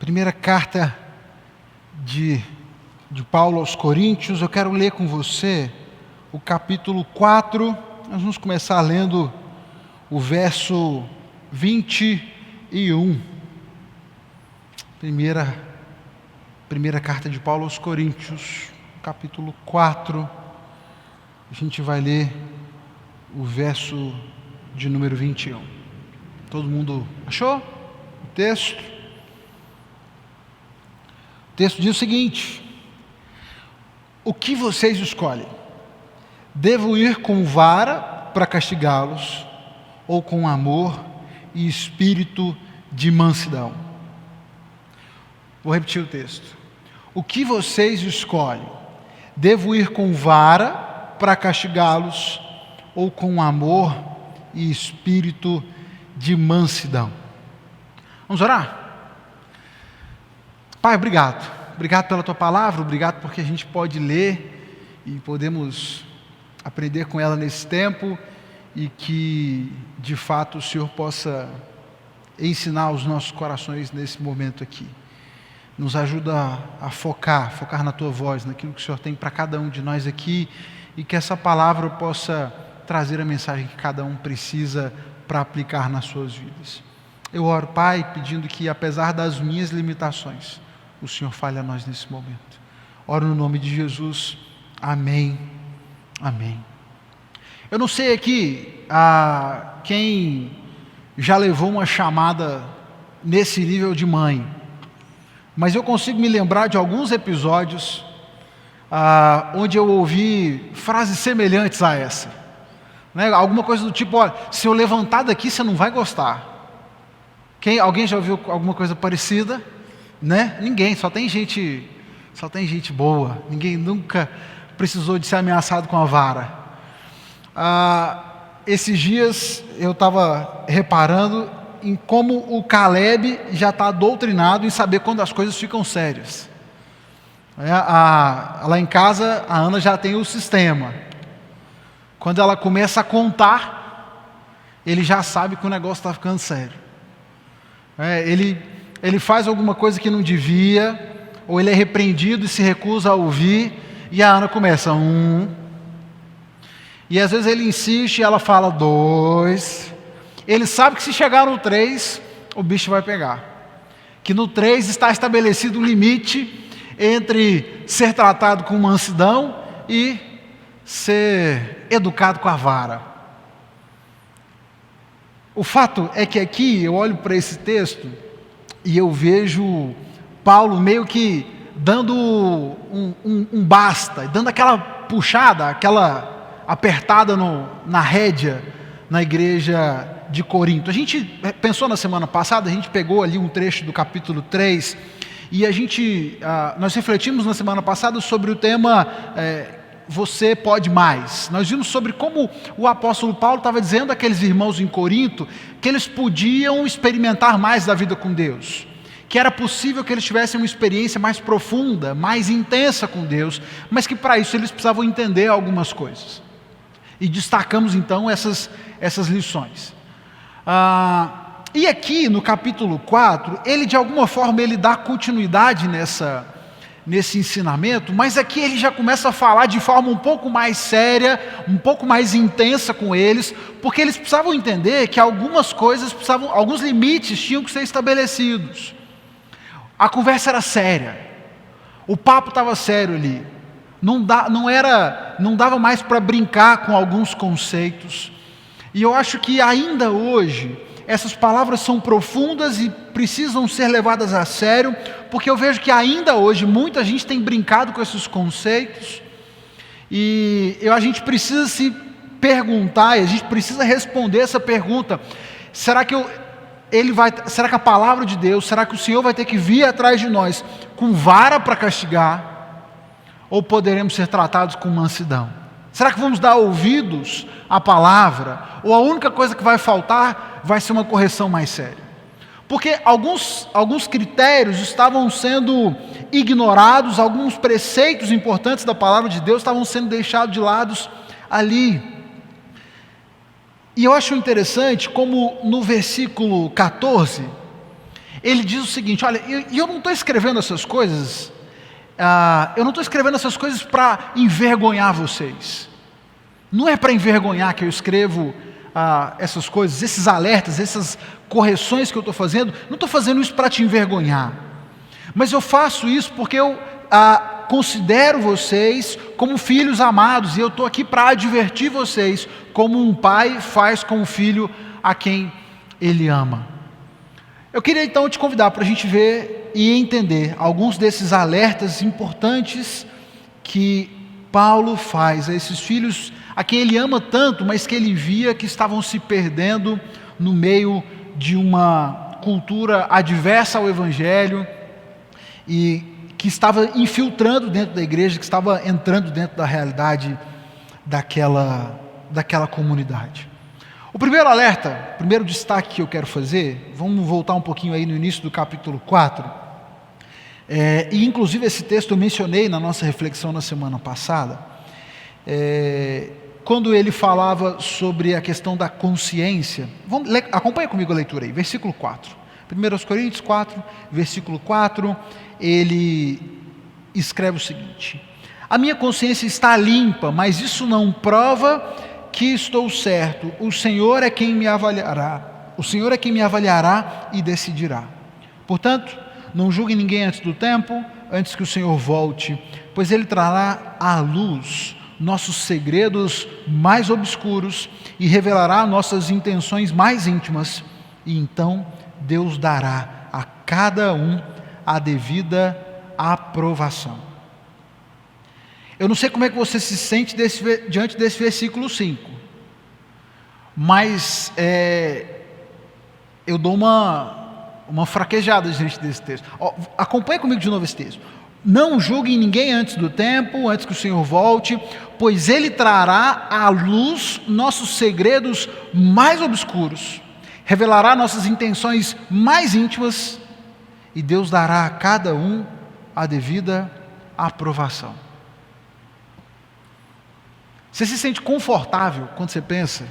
Primeira carta de Paulo aos Coríntios. Eu quero ler com você o capítulo 4. Nós vamos começar lendo o verso 21. Primeira carta de Paulo aos Coríntios, capítulo 4. A gente vai ler o verso de número 21. Todo mundo achou o texto? O texto diz o seguinte: o que vocês escolhem? Devo ir com vara para castigá-los, ou com amor e espírito de mansidão? Vou repetir o texto. O que vocês escolhem? Devo ir com vara para castigá-los, ou com amor e espírito de mansidão? Vamos orar? Pai, obrigado. Obrigado pela Tua palavra, obrigado porque a gente pode ler e podemos aprender com ela nesse tempo, e que, de fato, o Senhor possa ensinar os nossos corações nesse momento aqui. Nos ajuda a focar na Tua voz, naquilo que o Senhor tem para cada um de nós aqui, e que essa palavra possa trazer a mensagem que cada um precisa para aplicar nas suas vidas. Eu oro, Pai, pedindo que, apesar das minhas limitações, o Senhor fale a nós nesse momento. Oro no nome de Jesus. Amém. Amém. Eu não sei aqui quem já levou uma chamada nesse nível de mãe, mas eu consigo me lembrar de alguns episódios onde eu ouvi frases semelhantes a essa, né? Alguma coisa do tipo: olha, se eu levantar daqui você não vai gostar. Alguém já ouviu alguma coisa parecida? Né? Ninguém, só tem gente boa. Ninguém nunca precisou de ser ameaçado com a vara. Esses dias eu estava reparando em como o Caleb já está doutrinado em saber quando as coisas ficam sérias. Lá em casa a Ana já tem o sistema. Quando ela começa a contar, ele já sabe que o negócio está ficando sério. Ele faz alguma coisa que não devia, ou ele é repreendido e se recusa a ouvir, e a Ana começa, e às vezes ele insiste e ela fala 2, ele sabe que se chegar no 3, o bicho vai pegar, que no 3 está estabelecido o limite entre ser tratado com mansidão e ser educado com a vara. O fato é que aqui eu olho para esse texto e eu vejo Paulo meio que dando um basta, dando aquela puxada, aquela apertada na rédea na igreja de Corinto. A gente pensou na semana passada, a gente pegou ali um trecho do capítulo 3 e nós refletimos na semana passada sobre o tema você pode mais. Nós vimos sobre como o apóstolo Paulo estava dizendo àqueles irmãos em Corinto que eles podiam experimentar mais da vida com Deus, que era possível que eles tivessem uma experiência mais profunda, mais intensa com Deus, mas que para isso eles precisavam entender algumas coisas. E destacamos então essas lições. E aqui no capítulo 4, ele de alguma forma ele dá continuidade nesse ensinamento, mas aqui ele já começa a falar de forma um pouco mais séria, um pouco mais intensa com eles, porque eles precisavam entender que algumas coisas alguns limites tinham que ser estabelecidos. A conversa era séria, o papo estava sério ali, não dava mais para brincar com alguns conceitos, e eu acho que ainda hoje essas palavras são profundas e precisam ser levadas a sério, porque eu vejo que ainda hoje muita gente tem brincado com esses conceitos, e a gente precisa se perguntar, e a gente precisa responder essa pergunta: será que será que a palavra de Deus, será que o Senhor vai ter que vir atrás de nós com vara para castigar, ou poderemos ser tratados com mansidão? Será que vamos dar ouvidos à palavra, ou a única coisa que vai faltar vai ser uma correção mais séria? Porque alguns critérios estavam sendo ignorados, alguns preceitos importantes da palavra de Deus estavam sendo deixados de lado ali. E eu acho interessante como no versículo 14, ele diz o seguinte: olha, eu não estou escrevendo essas coisas, eu não estou escrevendo essas coisas para envergonhar vocês. Não é para envergonhar que eu escrevo essas coisas, esses alertas, essas correções que eu estou fazendo. Não estou fazendo isso para te envergonhar, mas eu faço isso porque eu considero vocês como filhos amados, e eu estou aqui para advertir vocês, como um pai faz com o filho a quem ele ama. Eu queria então te convidar para a gente ver e entender alguns desses alertas importantes que Paulo faz a esses filhos a quem ele ama tanto, mas que ele via que estavam se perdendo no meio de uma cultura adversa ao Evangelho e que estava infiltrando dentro da igreja, que estava entrando dentro da realidade daquela comunidade. O primeiro alerta, o primeiro destaque que eu quero fazer, vamos voltar um pouquinho aí no início do capítulo 4, e inclusive esse texto eu mencionei na nossa reflexão na semana passada, quando ele falava sobre a questão da consciência. Acompanha comigo a leitura aí, versículo 4. 1 Coríntios 4, versículo 4, ele escreve o seguinte: a minha consciência está limpa, mas isso não prova que estou certo. O Senhor é quem me avaliará. O Senhor é quem me avaliará e decidirá. Portanto, não julgue ninguém antes do tempo, antes que o Senhor volte, pois Ele trará à luz nossos segredos mais obscuros e revelará nossas intenções mais íntimas, e então Deus dará a cada um a devida aprovação. Eu não sei como é que você se sente diante desse versículo 5, mas eu dou uma fraquejada diante desse texto. Acompanhe comigo de novo esse texto. Não julguem ninguém antes do tempo, antes que o Senhor volte, pois Ele trará à luz nossos segredos mais obscuros, revelará nossas intenções mais íntimas, e Deus dará a cada um a devida aprovação. Você se sente confortável quando você pensa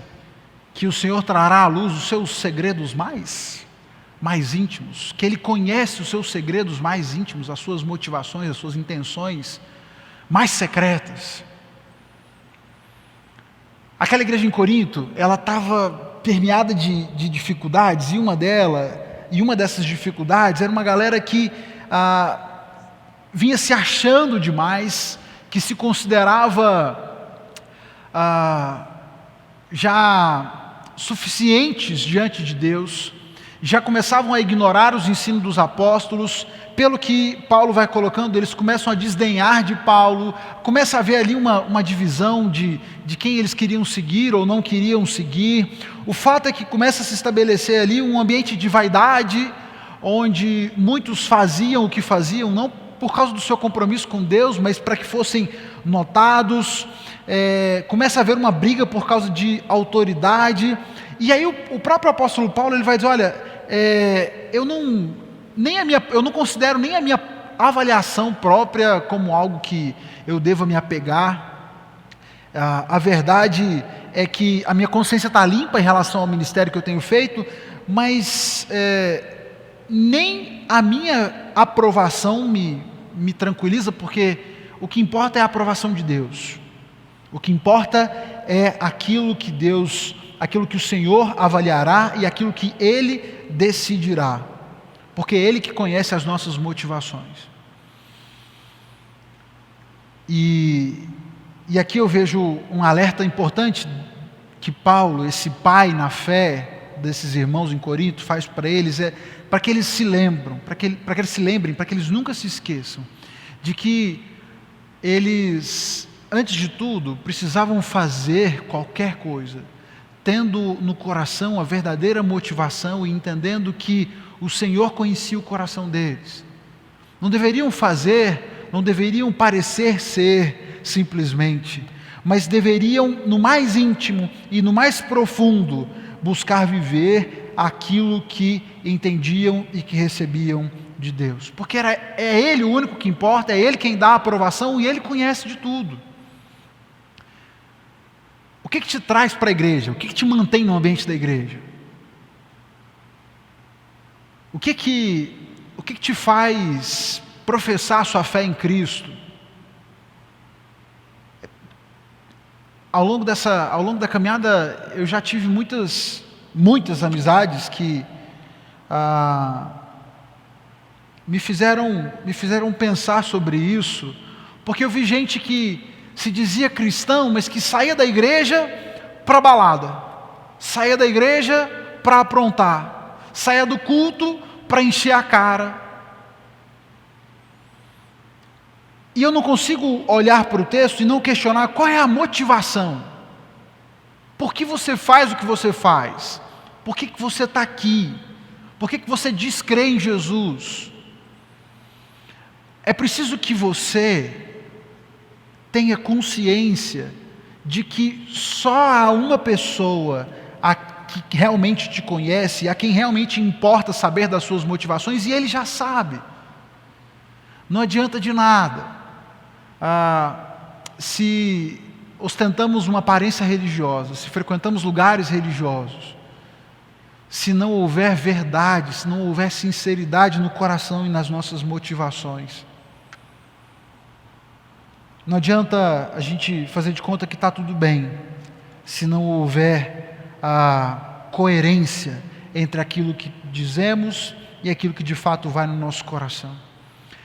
que o Senhor trará à luz os seus segredos mais íntimos, que Ele conhece os seus segredos mais íntimos, as suas motivações, as suas intenções mais secretas? Aquela igreja em Corinto, ela estava permeada de dificuldades, e uma dessas dificuldades era uma galera que vinha se achando demais, que se considerava já suficientes diante de Deus, já começavam a ignorar os ensinos dos apóstolos. Pelo que Paulo vai colocando, eles começam a desdenhar de Paulo, começa a haver ali uma divisão de quem eles queriam seguir ou não queriam seguir. O fato é que começa a se estabelecer ali um ambiente de vaidade, onde muitos faziam o que faziam, não por causa do seu compromisso com Deus, mas para que fossem notados. Começa a haver uma briga por causa de autoridade, e aí o próprio apóstolo Paulo ele vai dizer: olha, eu não considero nem a minha avaliação própria como algo que eu deva me apegar. A verdade é que a minha consciência está limpa em relação ao ministério que eu tenho feito, mas nem a minha aprovação me tranquiliza, porque o que importa é a aprovação de Deus. O que importa é aquilo que o Senhor avaliará e aquilo que Ele decidirá, porque é Ele que conhece as nossas motivações. E aqui eu vejo um alerta importante que Paulo, esse pai na fé desses irmãos em Corinto, faz para eles, para que eles se lembrem, para que eles nunca se esqueçam de que eles, antes de tudo, precisavam fazer qualquer coisa tendo no coração a verdadeira motivação e entendendo que o Senhor conhecia o coração deles. Não deveriam parecer ser simplesmente, mas deveriam, no mais íntimo e no mais profundo, buscar viver aquilo que entendiam e que recebiam de Deus, porque é Ele o único que importa, é Ele quem dá a aprovação e Ele conhece de tudo. O que te traz para a igreja? O que te mantém no ambiente da igreja? O que te faz professar sua fé em Cristo? Ao longo da caminhada, eu já tive muitas amizades que me fizeram pensar sobre isso, porque eu vi gente que se dizia cristão, mas que saía da igreja para balada, saía da igreja para aprontar, saía do culto para encher a cara. E eu não consigo olhar para o texto e não questionar qual é a motivação. Por que você faz o que você faz? Por que você está aqui? Por que você diz crer em Jesus? É preciso que você tenha consciência de que só há uma pessoa que realmente te conhece, a quem realmente importa saber das suas motivações, e ele já sabe. Não adianta de nada se ostentamos uma aparência religiosa, se frequentamos lugares religiosos, se não houver verdade, se não houver sinceridade no coração e nas nossas motivações. Não adianta a gente fazer de conta que está tudo bem, se não houver a coerência entre aquilo que dizemos e aquilo que de fato vai no nosso coração.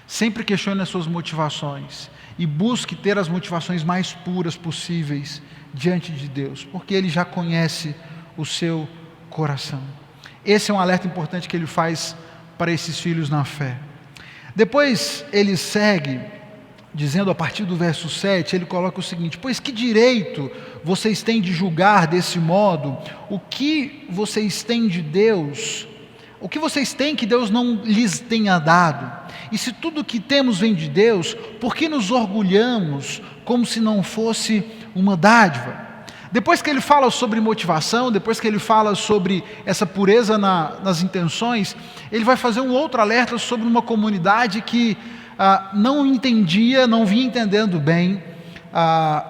Sempre questione as suas motivações e busque ter as motivações mais puras possíveis diante de Deus, porque Ele já conhece o seu coração. Esse é um alerta importante que Ele faz para esses filhos na fé. Depois ele segue dizendo, a partir do verso 7, ele coloca o seguinte: pois que direito vocês têm de julgar desse modo o que vocês têm de Deus, o que vocês têm que Deus não lhes tenha dado? E se tudo que temos vem de Deus, por que nos orgulhamos como se não fosse uma dádiva? Depois que ele fala sobre motivação, depois que ele fala sobre essa pureza nas intenções, ele vai fazer um outro alerta sobre uma comunidade que não entendia, não vinha entendendo bem,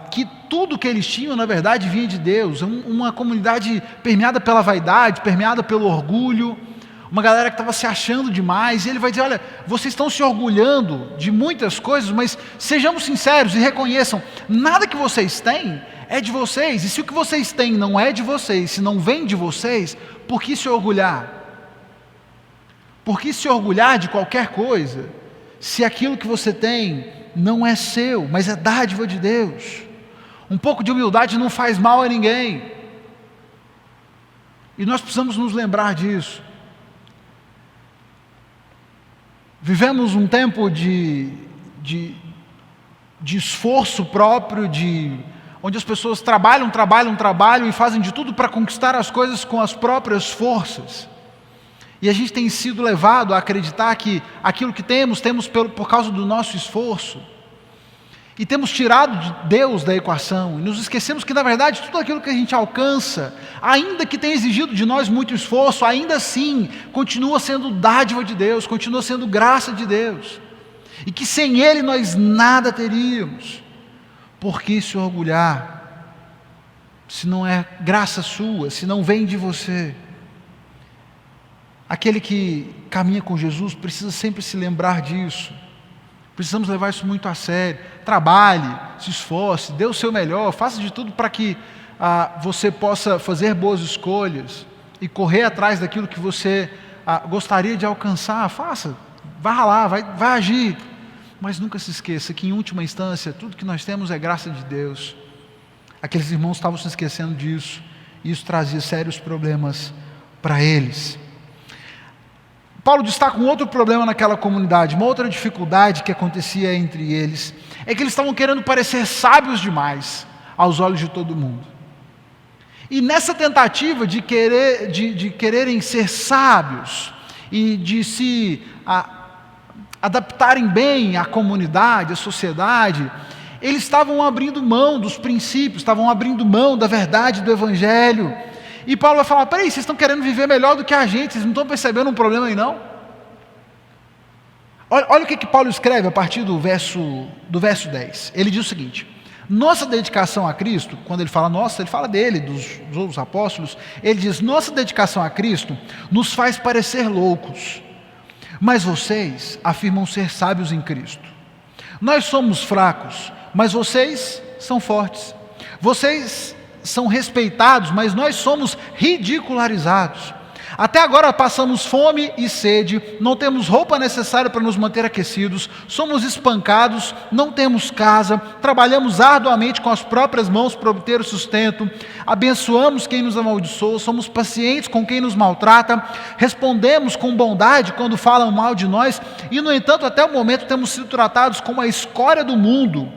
que tudo que eles tinham na verdade vinha de Deus. Uma comunidade permeada pela vaidade, permeada pelo orgulho, uma galera que estava se achando demais. E ele vai dizer: olha, vocês estão se orgulhando de muitas coisas, mas sejamos sinceros e reconheçam, nada que vocês têm é de vocês, e se o que vocês têm não é de vocês, se não vem de vocês, por que se orgulhar? Por que se orgulhar de qualquer coisa, se aquilo que você tem não é seu, mas é dádiva de Deus? Um pouco de humildade não faz mal a ninguém, e nós precisamos nos lembrar disso. Vivemos um tempo de esforço próprio, onde as pessoas trabalham e fazem de tudo para conquistar as coisas com as próprias forças. E a gente tem sido levado a acreditar que aquilo que temos por causa do nosso esforço. E temos tirado Deus da equação, e nos esquecemos que na verdade tudo aquilo que a gente alcança, ainda que tenha exigido de nós muito esforço, ainda assim continua sendo dádiva de Deus, continua sendo graça de Deus, e que sem Ele nós nada teríamos. Por que se orgulhar, se não é graça sua, se não vem de você? Aquele que caminha com Jesus precisa sempre se lembrar disso. Precisamos levar isso muito a sério. Trabalhe, se esforce, dê o seu melhor, faça de tudo para que você possa fazer boas escolhas e correr atrás daquilo que você gostaria de alcançar. Faça, vá ralar, vai agir, mas nunca se esqueça que em última instância tudo que nós temos é graça de Deus. Aqueles irmãos estavam se esquecendo disso, e isso trazia sérios problemas para eles. Paulo destaca um outro problema naquela comunidade, uma outra dificuldade que acontecia entre eles, é que eles estavam querendo parecer sábios demais aos olhos de todo mundo. E nessa tentativa de quererem ser sábios e de se adaptarem bem à comunidade, à sociedade, eles estavam abrindo mão dos princípios, estavam abrindo mão da verdade do Evangelho. E Paulo vai falar: peraí, vocês estão querendo viver melhor do que a gente, vocês não estão percebendo um problema aí não? Olha o que Paulo escreve a partir do verso 10. Ele diz o seguinte: nossa dedicação a Cristo, quando ele fala nossa, ele fala dele, dos outros apóstolos. Ele diz: nossa dedicação a Cristo nos faz parecer loucos, mas vocês afirmam ser sábios em Cristo. Nós somos fracos, mas vocês são fortes. Vocês são respeitados, mas nós somos ridicularizados. Até agora passamos fome e sede, não temos roupa necessária para nos manter aquecidos, somos espancados, não temos casa, trabalhamos arduamente com as próprias mãos para obter o sustento, abençoamos quem nos amaldiçoa, somos pacientes com quem nos maltrata, respondemos com bondade quando falam mal de nós, e no entanto até o momento temos sido tratados como a escória do mundo,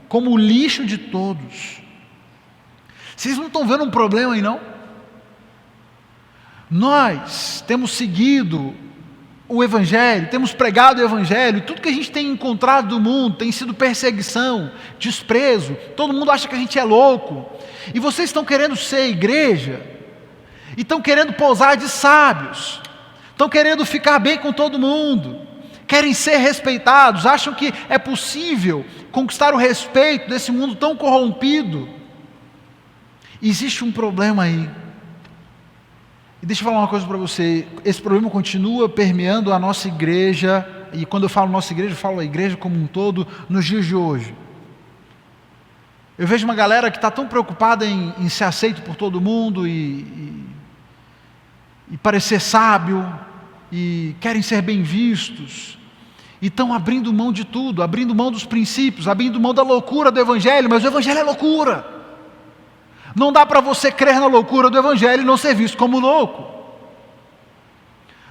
como o lixo de todos. Vocês não estão vendo um problema aí não? Nós temos seguido o Evangelho, temos pregado o Evangelho, e tudo que a gente tem encontrado do mundo tem sido perseguição, desprezo, todo mundo acha que a gente é louco, e vocês estão querendo ser igreja, e estão querendo pousar de sábios, estão querendo ficar bem com todo mundo, querem ser respeitados, acham que é possível conquistar o respeito desse mundo tão corrompido. Existe um problema aí. E deixa eu falar uma coisa para você, esse problema continua permeando a nossa igreja, e quando eu falo nossa igreja, eu falo a igreja como um todo, nos dias de hoje. Eu vejo uma galera que está tão preocupada em ser aceito por todo mundo, e parecer sábio, e querem ser bem vistos, e estão abrindo mão de tudo, abrindo mão dos princípios, abrindo mão da loucura do Evangelho, mas o Evangelho é loucura. Não dá para você crer na loucura do Evangelho e não ser visto como louco.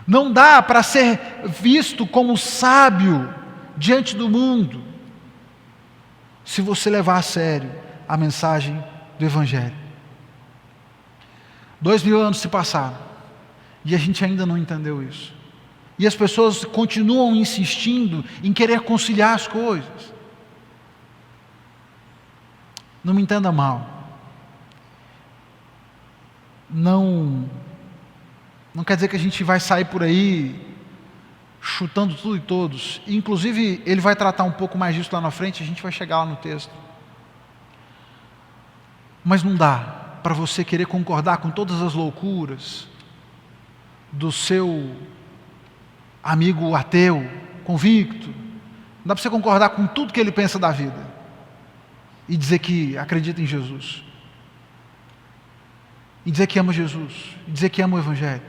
Não dá para ser visto como sábio diante do mundo, se você levar a sério a mensagem do Evangelho. 2000 anos se passaram, e a gente ainda não entendeu isso. E as pessoas continuam insistindo em querer conciliar as coisas. Não me entenda mal. Não quer dizer que a gente vai sair por aí chutando tudo e todos. Inclusive, ele vai tratar um pouco mais disso lá na frente, a gente vai chegar lá no texto. Mas não dá para você querer concordar com todas as loucuras do seu amigo ateu, convicto. Não dá para você concordar com tudo que ele pensa da vida e dizer que acredita em Jesus. E dizer que ama Jesus, e dizer que ama o Evangelho.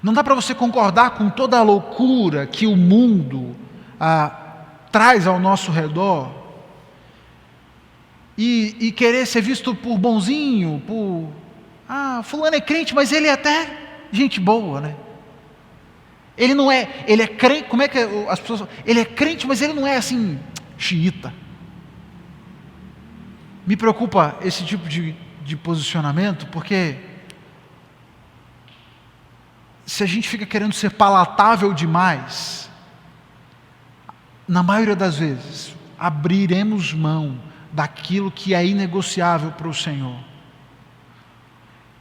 Não dá para você concordar com toda a loucura que o mundo traz ao nosso redor, e querer ser visto por bonzinho, fulano é crente, mas ele é até gente boa, né? Ele não é, ele é crente, como é que as pessoas, ele é crente, mas ele não é assim, xiita. Me preocupa esse tipo de posicionamento, porque se a gente fica querendo ser palatável demais, na maioria das vezes, abriremos mão daquilo que é inegociável para o Senhor.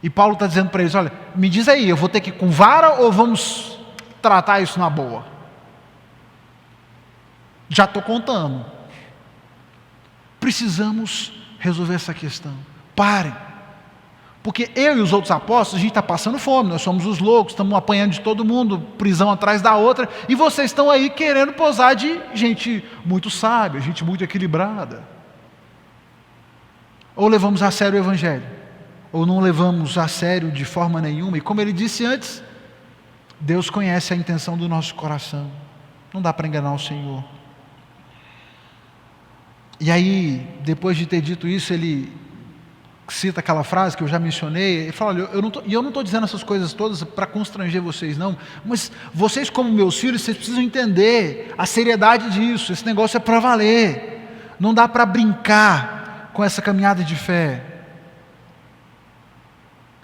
E Paulo está dizendo para eles, olha, me diz aí, eu vou ter que ir com vara ou vamos tratar isso na boa? Já estou contando. Precisamos resolver essa questão. Parem, porque eu e os outros apóstolos, a gente está passando fome, nós somos os loucos, estamos apanhando de todo mundo, prisão atrás da outra, e vocês estão aí querendo posar de gente muito sábia, gente muito equilibrada. Ou levamos a sério o Evangelho, ou não levamos a sério de forma nenhuma, e como ele disse antes, Deus conhece a intenção do nosso coração, não dá para enganar o Senhor. E aí, depois de ter dito isso, ele cita aquela frase que eu já mencionei, ele fala, olha, eu não estou dizendo essas coisas todas para constranger vocês não, mas vocês como meus filhos, vocês precisam entender a seriedade disso, esse negócio é para valer, não dá para brincar com essa caminhada de fé.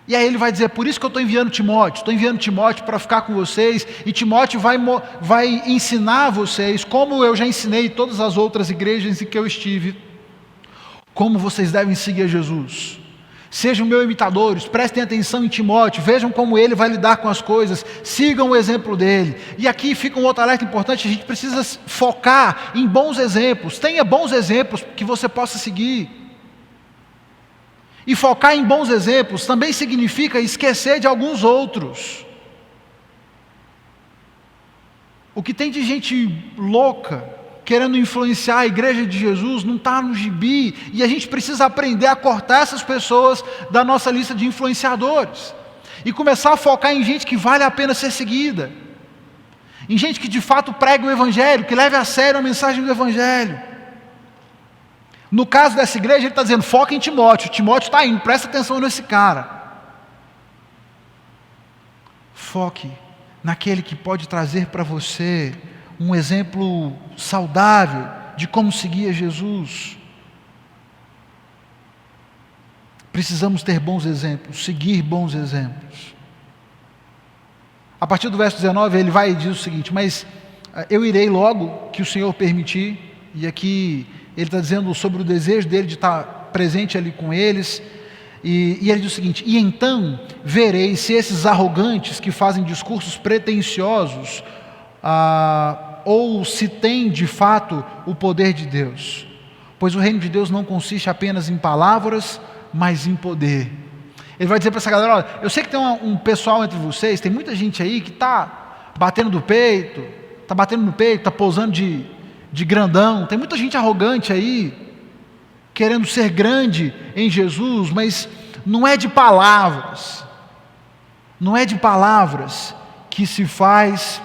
E aí ele vai dizer, por isso que eu estou enviando Timóteo para ficar com vocês, e Timóteo vai ensinar vocês, como eu já ensinei todas as outras igrejas em que eu estive, como vocês devem seguir a Jesus. Sejam meus imitadores, prestem atenção em Timóteo, vejam como ele vai lidar com as coisas, sigam o exemplo dele. E aqui fica um outro alerta importante, a gente precisa focar em bons exemplos, tenha bons exemplos que você possa seguir. E focar em bons exemplos também significa esquecer de alguns outros. O que tem de gente louca, querendo influenciar a igreja de Jesus, não está no gibi, e a gente precisa aprender a cortar essas pessoas da nossa lista de influenciadores, e começar a focar em gente que vale a pena ser seguida, em gente que de fato prega o Evangelho, que leve a sério a mensagem do Evangelho. No caso dessa igreja, ele está dizendo, foca em Timóteo. Timóteo está indo, presta atenção nesse cara. Foque naquele que pode trazer para você um exemplo saudável de como seguir a Jesus. Precisamos ter bons exemplos, seguir bons exemplos. A partir do verso 19, ele vai e diz o seguinte: mas eu irei logo que o Senhor permitir. E aqui ele está dizendo sobre o desejo dele de estar presente ali com eles. E ele diz o seguinte: e então verei se esses arrogantes que fazem discursos pretensiosos, ou se tem de fato o poder de Deus. Pois o reino de Deus não consiste apenas em palavras, mas em poder. Ele vai dizer para essa galera: olha, eu sei que tem um pessoal entre vocês, tem muita gente aí que está batendo no peito, está posando de grandão, tem muita gente arrogante aí, querendo ser grande em Jesus, mas não é de palavras, que se faz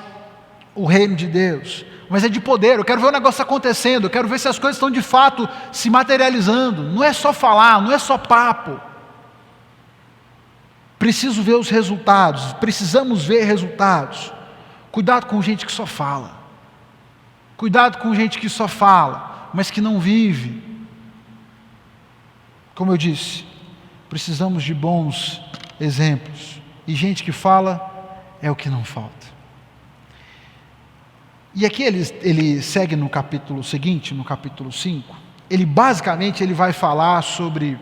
o reino de Deus, mas é de poder. Eu quero ver o negócio acontecendo, eu quero ver se as coisas estão de fato se materializando. Não é só falar, não é só papo. Preciso ver os resultados, precisamos ver resultados. Cuidado com gente que só fala. Cuidado com gente que só fala, mas que não vive. Como eu disse, precisamos de bons exemplos. E gente que fala é o que não falta. E aqui ele segue no capítulo seguinte, no capítulo 5. Ele basicamente vai falar sobre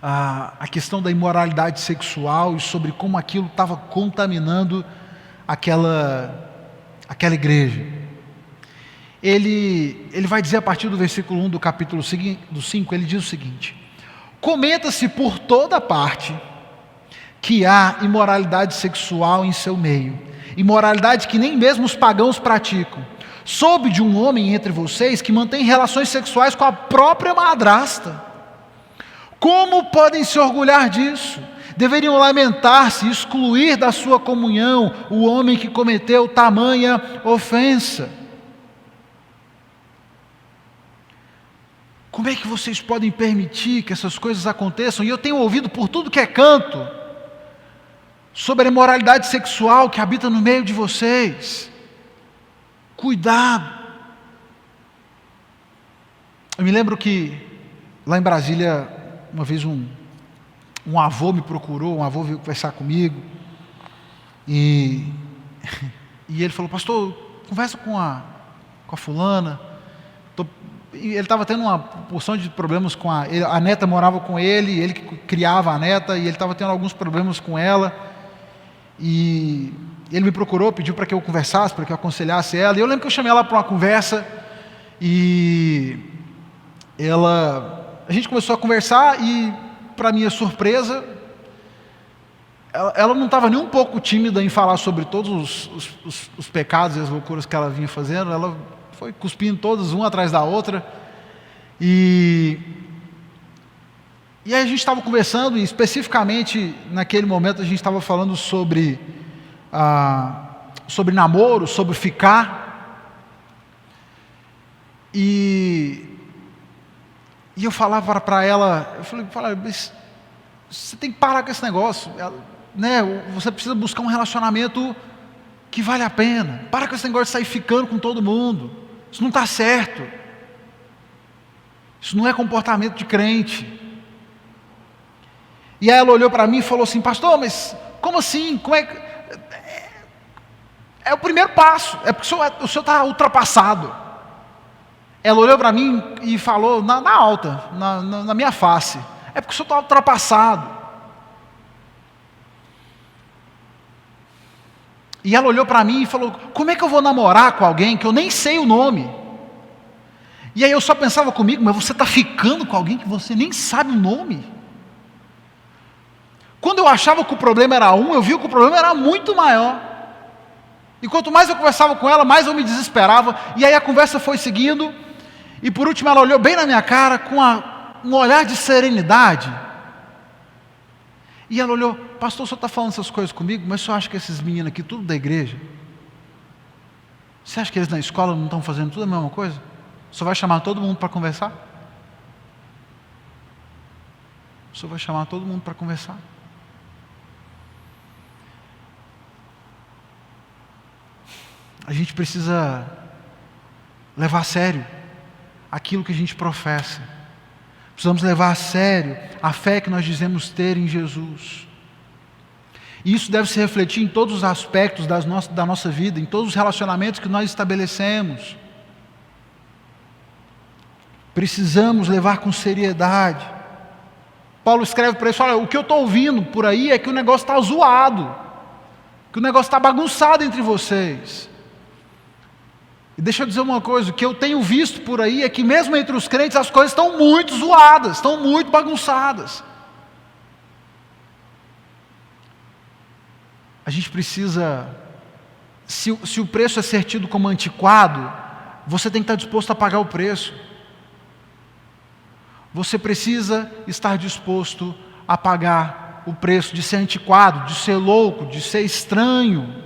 a questão da imoralidade sexual e sobre como aquilo estava contaminando aquela igreja. Ele vai dizer a partir do versículo 1 do capítulo 5, ele diz o seguinte: comenta-se por toda parte que há imoralidade sexual em seu meio, imoralidade que nem mesmo os pagãos praticam. Soube de um homem entre vocês que mantém relações sexuais com a própria madrasta. Como podem se orgulhar disso? Deveriam lamentar-se e excluir da sua comunhão o homem que cometeu tamanha ofensa. Como é que vocês podem permitir que essas coisas aconteçam? E eu tenho ouvido por tudo que é canto sobre a imoralidade sexual que habita no meio de vocês. Cuidado. Eu me lembro que lá em Brasília, uma vez um avô me procurou, um avô veio conversar comigo, e ele falou: pastor, conversa com a fulana. Ele estava tendo uma porção de problemas com a neta morava com ele que criava a neta, e ele estava tendo alguns problemas com ela, e ele me procurou, pediu para que eu conversasse, para que eu aconselhasse ela, e eu lembro que eu chamei ela para uma conversa, e a gente começou a conversar, e para minha surpresa, ela não estava nem um pouco tímida em falar sobre todos os pecados e as loucuras que ela vinha fazendo. Ela foi cuspindo todas, uma atrás da outra, e aí a gente estava conversando, e especificamente naquele momento a gente estava falando sobre namoro, sobre ficar, e eu falava para ela, eu falei, mas você tem que parar com esse negócio, né? Você precisa buscar um relacionamento que vale a pena. Para com esse negócio de sair ficando com todo mundo. Isso não está certo. Isso não é comportamento de crente. E aí ela olhou para mim e falou assim: pastor, mas como assim? Como é que... É o primeiro passo, é porque o senhor está ultrapassado. Ela olhou para mim e falou na alta, na minha face: é porque o senhor está ultrapassado. E ela olhou para mim e falou: como é que eu vou namorar com alguém que eu nem sei o nome? E aí eu só pensava comigo: mas você está ficando com alguém que você nem sabe o nome? Quando eu achava que o problema era eu vi que o problema era muito maior. E quanto mais eu conversava com ela, mais eu me desesperava. E aí a conversa foi seguindo. E por último ela olhou bem na minha cara com um olhar de serenidade. E ela olhou: pastor, o senhor está falando essas coisas comigo, mas o senhor acha que esses meninos aqui, tudo da igreja, você acha que eles na escola não estão fazendo tudo a mesma coisa? O senhor vai chamar todo mundo para conversar? O senhor vai chamar todo mundo para conversar? A gente precisa levar a sério aquilo que a gente professa. Precisamos levar a sério a fé que nós dizemos ter em Jesus. E isso deve se refletir em todos os aspectos da nossa vida, em todos os relacionamentos que nós estabelecemos. Precisamos levar com seriedade. Paulo escreve para isso: olha, o que eu estou ouvindo por aí é que o negócio está zoado, que o negócio está bagunçado entre vocês. E deixa eu dizer uma coisa: o que eu tenho visto por aí é que mesmo entre os crentes as coisas estão muito zoadas, estão muito bagunçadas. A gente precisa, se o preço é ser tido como antiquado, você tem que estar disposto a pagar o preço. Você precisa estar disposto a pagar o preço de ser antiquado, de ser louco, de ser estranho.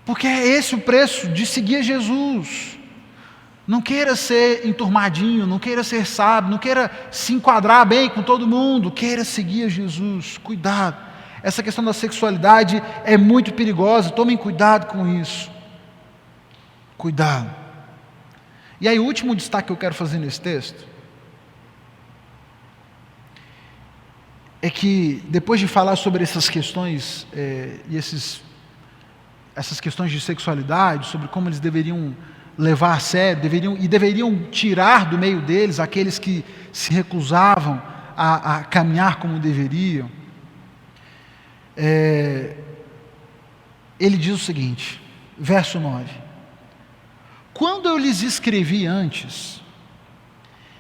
Porque é esse o preço de seguir Jesus. Não queira ser enturmadinho, não queira ser sábio, não queira se enquadrar bem com todo mundo, queira seguir Jesus. Cuidado. Essa questão da sexualidade é muito perigosa, tomem cuidado com isso. Cuidado. E aí o último destaque que eu quero fazer nesse texto é que depois de falar sobre essas questões e essas questões de sexualidade, sobre como eles deveriam levar a sério, deveriam tirar do meio deles aqueles que se recusavam a caminhar como deveriam, ele diz o seguinte, verso 9: quando eu lhes escrevi antes,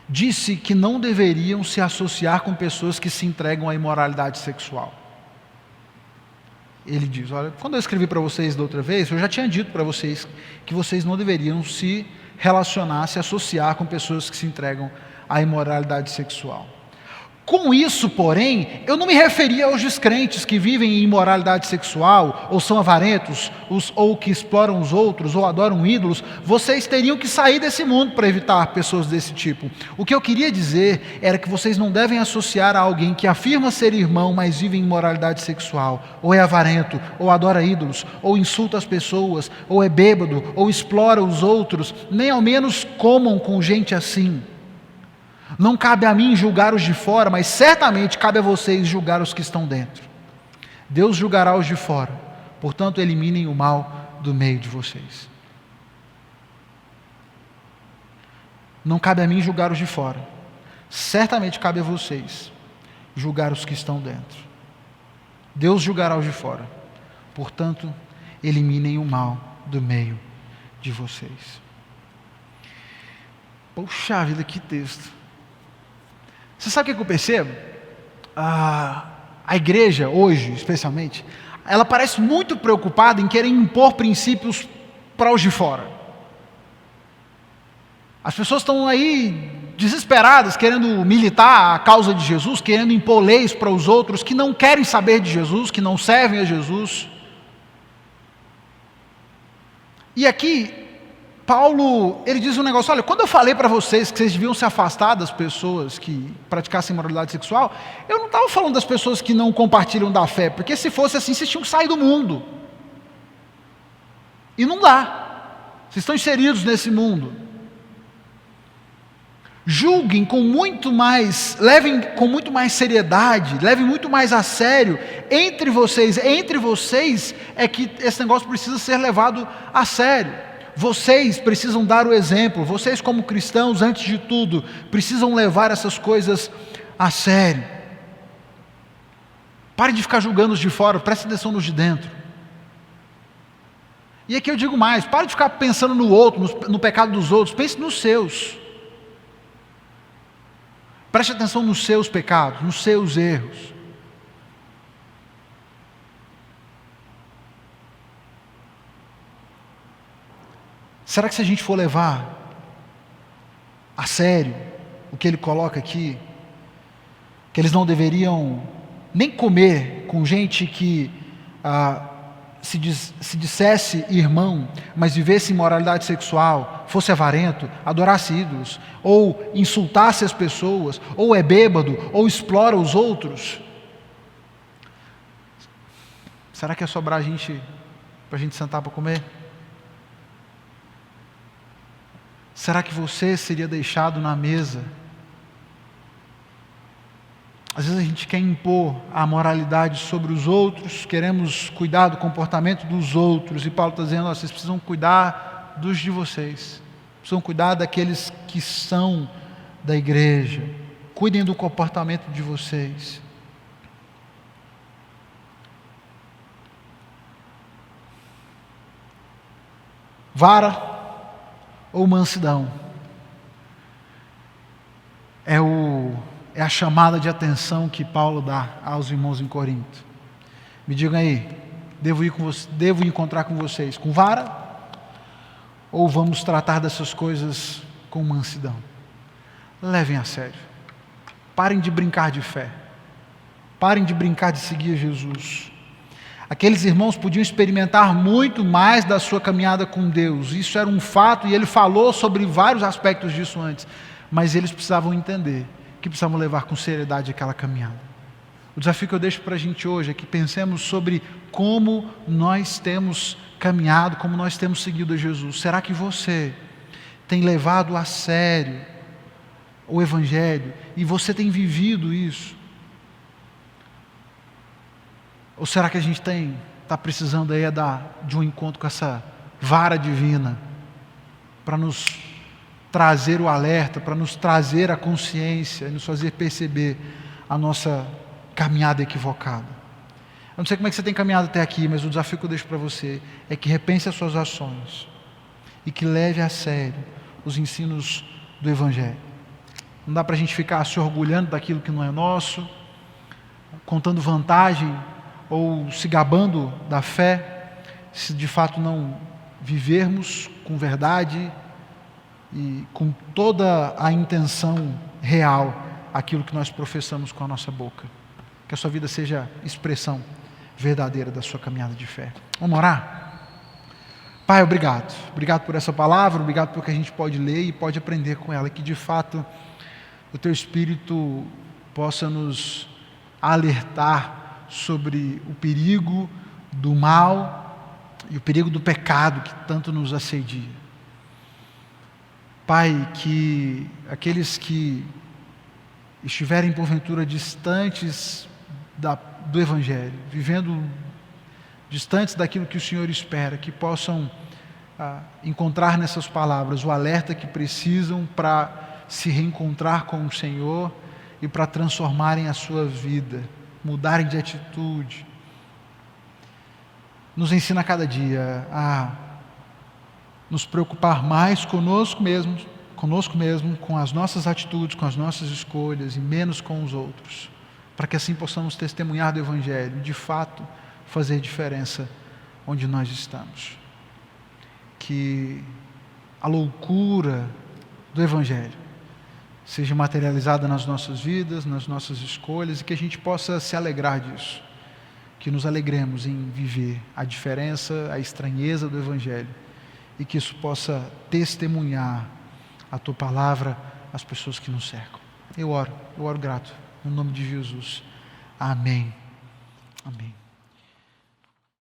disse que não deveriam se associar com pessoas que se entregam à imoralidade sexual. Ele diz: olha, quando eu escrevi para vocês da outra vez, eu já tinha dito para vocês que vocês não deveriam se relacionar, se associar com pessoas que se entregam à imoralidade sexual. Com isso, porém, eu não me referia aos descrentes que vivem em imoralidade sexual, ou são avarentos, ou que exploram os outros, ou adoram ídolos. Vocês teriam que sair desse mundo para evitar pessoas desse tipo. O que eu queria dizer era que vocês não devem associar a alguém que afirma ser irmão, mas vive em imoralidade sexual, ou é avarento, ou adora ídolos, ou insulta as pessoas, ou é bêbado, ou explora os outros, nem ao menos comam com gente assim. Não cabe a mim julgar os de fora, mas certamente cabe a vocês julgar os que estão dentro. Deus julgará os de fora, portanto eliminem o mal do meio de vocês. Não cabe a mim julgar os de fora, certamente cabe a vocês julgar os que estão dentro. Deus julgará os de fora, portanto eliminem o mal do meio de vocês. Poxa vida, que texto! Você sabe o que eu percebo? A igreja hoje, especialmente, ela parece muito preocupada em querer impor princípios para os de fora. As pessoas estão aí desesperadas, querendo militar a causa de Jesus, querendo impor leis para os outros que não querem saber de Jesus, que não servem a Jesus. E aqui Paulo, ele diz um negócio: olha, quando eu falei para vocês que vocês deviam se afastar das pessoas que praticassem imoralidade sexual, eu não estava falando das pessoas que não compartilham da fé, porque se fosse assim, vocês tinham que sair do mundo. E não dá. Vocês estão inseridos nesse mundo. Julguem com muito mais, levem com muito mais seriedade, levem muito mais a sério entre vocês é que esse negócio precisa ser levado a sério. Vocês precisam dar o exemplo, vocês como cristãos, antes de tudo, precisam levar essas coisas a sério. Parem de ficar julgando os de fora, prestem atenção nos de dentro. E aqui eu digo mais: pare de ficar pensando no outro, no pecado dos outros, pense nos seus. Preste atenção nos seus pecados, nos seus erros. Será que se a gente for levar a sério o que ele coloca aqui, que eles não deveriam nem comer com gente que se dissesse irmão, mas vivesse imoralidade sexual, fosse avarento, adorasse ídolos, ou insultasse as pessoas, ou é bêbado, ou explora os outros? Será que ia sobrar gente para a gente sentar para comer? Será que você seria deixado na mesa? Às vezes a gente quer impor a moralidade sobre os outros, queremos cuidar do comportamento dos outros, e Paulo está dizendo: vocês precisam cuidar dos de vocês, precisam cuidar daqueles que são da igreja, cuidem do comportamento de vocês. Vara ou mansidão é a chamada de atenção que Paulo dá aos irmãos em Corinto. Me digam aí, devo encontrar com vocês com vara, ou vamos tratar dessas coisas com mansidão? Levem a sério. Parem de brincar de fé. Parem de brincar de seguir Jesus. Aqueles irmãos podiam experimentar muito mais da sua caminhada com Deus. Isso era um fato, e ele falou sobre vários aspectos disso antes. Mas eles precisavam entender que precisavam levar com seriedade aquela caminhada. O desafio que eu deixo para a gente hoje é que pensemos sobre como nós temos caminhado, como nós temos seguido a Jesus. Será que você tem levado a sério o Evangelho e você tem vivido isso? Ou será que a gente está precisando aí de um encontro com essa vara divina para nos trazer o alerta, para nos trazer a consciência e nos fazer perceber a nossa caminhada equivocada? Eu não sei como é que você tem caminhado até aqui, mas o desafio que eu deixo para você é que repense as suas ações e que leve a sério os ensinos do Evangelho. Não dá para a gente ficar se orgulhando daquilo que não é nosso, contando vantagem ou se gabando da fé, se de fato não vivermos com verdade e com toda a intenção real aquilo que nós professamos com a nossa boca. Que a sua vida seja expressão verdadeira da sua caminhada de fé. Vamos orar? Pai, obrigado por essa palavra, obrigado porque a gente pode ler e pode aprender com ela, que de fato o Teu Espírito possa nos alertar sobre o perigo do mal e o perigo do pecado que tanto nos assedia. Pai, que aqueles que estiverem porventura distantes do Evangelho, vivendo distantes daquilo que o Senhor espera, que possam encontrar nessas palavras o alerta que precisam para se reencontrar com o Senhor e para transformarem a sua vida, mudarem de atitude. Nos ensina a cada dia a nos preocupar mais conosco mesmo, com as nossas atitudes, com as nossas escolhas, e menos com os outros, para que assim possamos testemunhar do Evangelho e de fato fazer diferença onde nós estamos. Que a loucura do Evangelho seja materializada nas nossas vidas, nas nossas escolhas, e que a gente possa se alegrar disso, que nos alegremos em viver a diferença, a estranheza do Evangelho, e que isso possa testemunhar a Tua palavra às pessoas que nos cercam. Eu oro grato, no nome de Jesus. Amém. Amém.